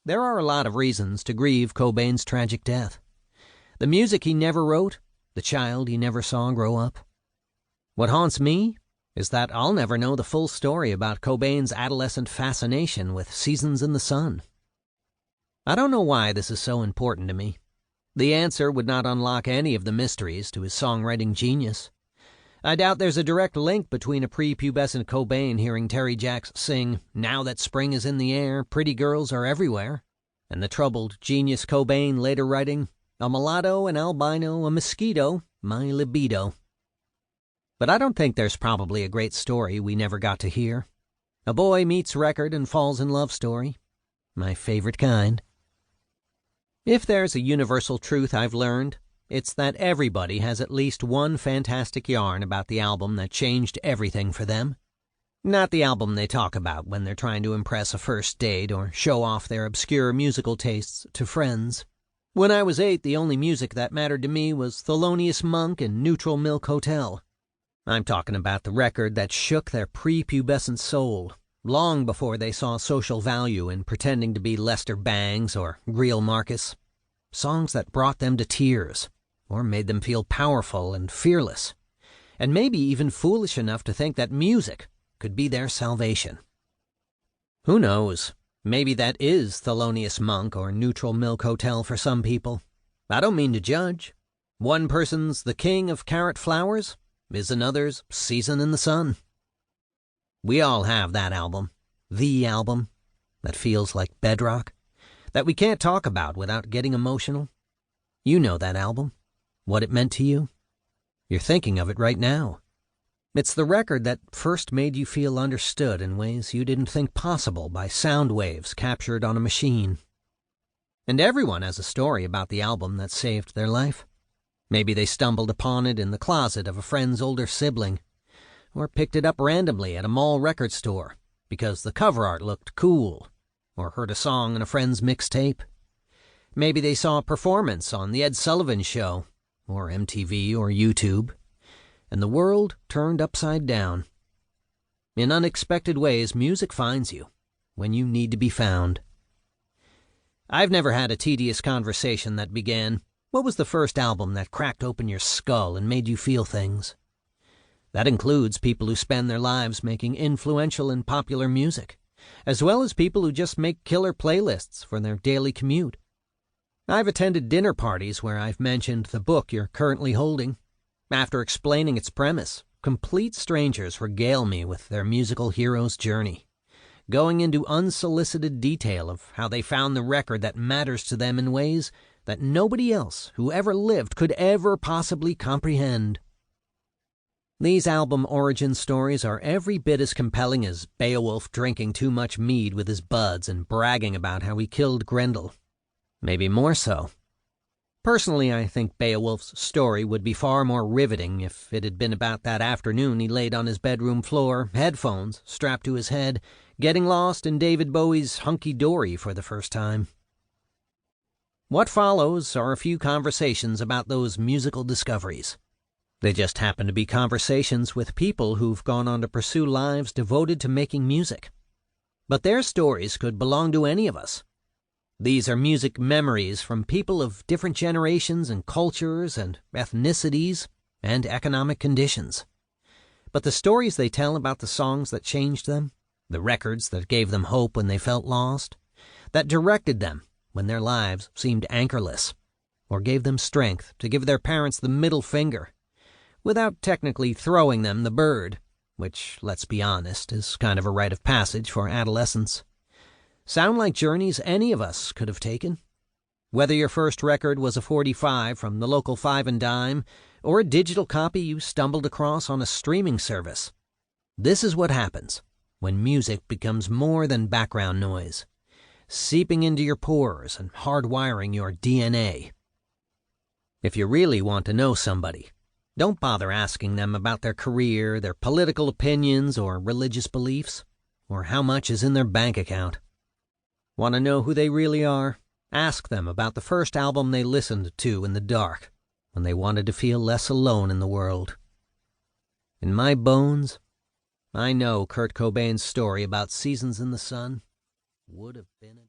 There are a lot of reasons to grieve Cobain's tragic death. The music he never wrote, the child he never saw grow up. What haunts me is that I'll never know the full story about Cobain's adolescent fascination with Seasons in the Sun. I don't know why this is so important to me. The answer would not unlock any of the mysteries to his songwriting genius. I doubt there's a direct link between a prepubescent Cobain hearing Terry Jacks sing "Now That Spring Is in the Air, Pretty Girls Are Everywhere," and the troubled genius Cobain later writing, "A mulatto, an albino, a mosquito, my libido." But I don't think there's probably a great story we never got to hear. A boy meets record and falls in love story. My favorite kind. If there's a universal truth I've learned, it's that everybody has at least one fantastic yarn about the album that changed everything for them. Not the album they talk about when they're trying to impress a first date or show off their obscure musical tastes to friends. When I was 8, the only music that mattered to me was Thelonious Monk and Neutral Milk Hotel. I'm talking about the record that shook their prepubescent soul, long before they saw social value in pretending to be Lester Bangs or Greil Marcus. Songs that brought them to tears, or made them feel powerful and fearless, and maybe even foolish enough to think that music could be their salvation. Who knows? Maybe that is Thelonious Monk or Neutral Milk Hotel for some people. I don't mean to judge. One person's The King of Carrot Flowers is another's Season in the Sun. We all have that album, the album, that feels like bedrock, that we can't talk about without getting emotional. You know that album, what it meant to you. You're thinking of it right now. It's the record that first made you feel understood in ways you didn't think possible by sound waves captured on a machine. And everyone has a story about the album that saved their life. Maybe they stumbled upon it in the closet of a friend's older sibling, or picked it up randomly at a mall record store because the cover art looked cool, or heard a song in a friend's mixtape. Maybe they saw a performance on The Ed Sullivan Show, or MTV or YouTube, and the world turned upside down. In unexpected ways, music finds you when you need to be found. I've never had a tedious conversation that began, "What was the first album that cracked open your skull and made you feel things?" That includes people who spend their lives making influential and popular music, as well as people who just make killer playlists for their daily commute. I've attended dinner parties where I've mentioned the book you're currently holding. After explaining its premise, complete strangers regale me with their musical hero's journey, going into unsolicited detail of how they found the record that matters to them in ways that nobody else who ever lived could ever possibly comprehend. These album origin stories are every bit as compelling as Beowulf drinking too much mead with his buds and bragging about how he killed Grendel. Maybe more so. Personally, I think Beowulf's story would be far more riveting if it had been about that afternoon he laid on his bedroom floor, headphones strapped to his head, getting lost in David Bowie's Hunky Dory for the first time. What follows are a few conversations about those musical discoveries. They just happen to be conversations with people who've gone on to pursue lives devoted to making music. But their stories could belong to any of us. These are music memories from people of different generations and cultures and ethnicities and economic conditions. But the stories they tell about the songs that changed them, the records that gave them hope when they felt lost, that directed them when their lives seemed anchorless, or gave them strength to give their parents the middle finger, without technically throwing them the bird, which, let's be honest, is kind of a rite of passage for adolescence, sound like journeys any of us could have taken. Whether your first record was a 45 from the local Five and Dime, or a digital copy you stumbled across on a streaming service, this is what happens when music becomes more than background noise, seeping into your pores and hardwiring your DNA. If you really want to know somebody, don't bother asking them about their career, their political opinions, or religious beliefs, or how much is in their bank account. Want to know who they really are? Ask them about the first album they listened to in the dark, when they wanted to feel less alone in the world. In my bones, I know Kurt Cobain's story about Seasons in the Sun would have been a